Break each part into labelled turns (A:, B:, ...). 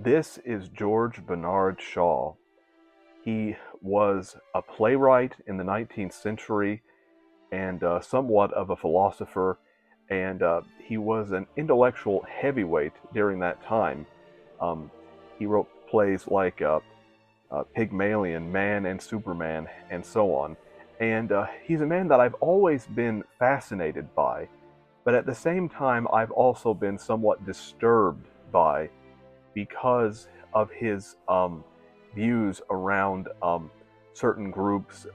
A: This is George Bernard Shaw. He was a playwright in the 19th century and somewhat of a philosopher, and he was an intellectual heavyweight during that time. Um, he wrote plays like Pygmalion, Man and Superman, and so on. And he's a man that I've always been fascinated by, but at the same time, I've also been somewhat disturbed by because of his views around certain groups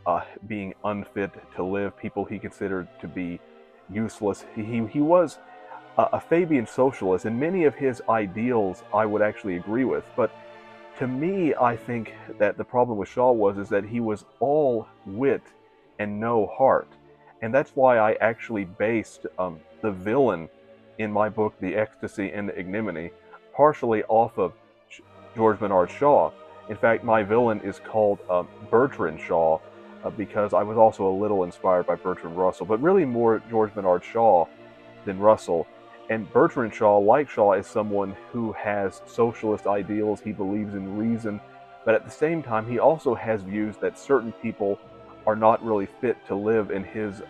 A: being unfit to live, people he considered to be useless. He was a Fabian socialist, and many of his ideals I would actually agree with. But to me, I think that the problem with Shaw was is that he was all wit and no heart, and that's why I actually based the villain in my book, The Ecstasy and the Ignominy, partially off of George Bernard Shaw. In fact, my villain is called Bertrand Shaw because I was also a little inspired by Bertrand Russell, but really more George Bernard Shaw than Russell. And Bertrand Shaw, like Shaw, is someone who has socialist ideals. He believes in reason, but at the same time, he also has views that certain people are not really fit to live in his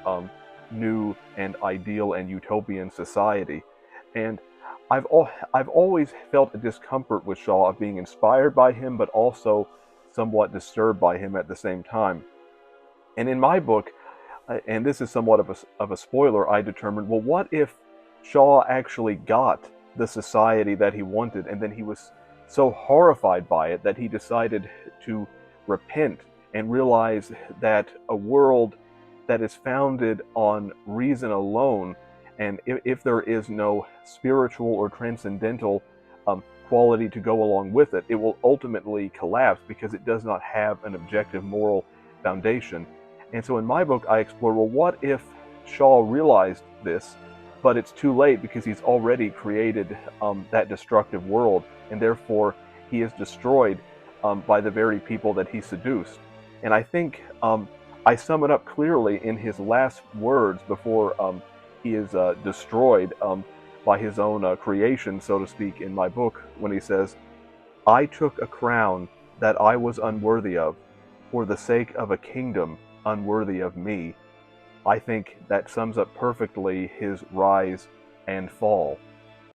A: new and ideal and utopian society. And I've always felt a discomfort with Shaw of being inspired by him, but also somewhat disturbed by him at the same time. And in my book, and this is somewhat of a spoiler, I determined, well, what if Shaw actually got the society that he wanted, and then he was so horrified by it that he decided to repent and realize that a world that is founded on reason alone, and if there is no spiritual or transcendental quality to go along with it, it will ultimately collapse because it does not have an objective moral foundation. And so in my book, I explore, well, what if Shaw realized this, but it's too late because he's already created that destructive world, and therefore he is destroyed by the very people that he seduced. And I think I sum it up clearly in his last words before he is destroyed by his own creation, so to speak, in my book, when he says, I took a crown that I was unworthy of for the sake of a kingdom unworthy of me. I think that sums up perfectly his rise and fall.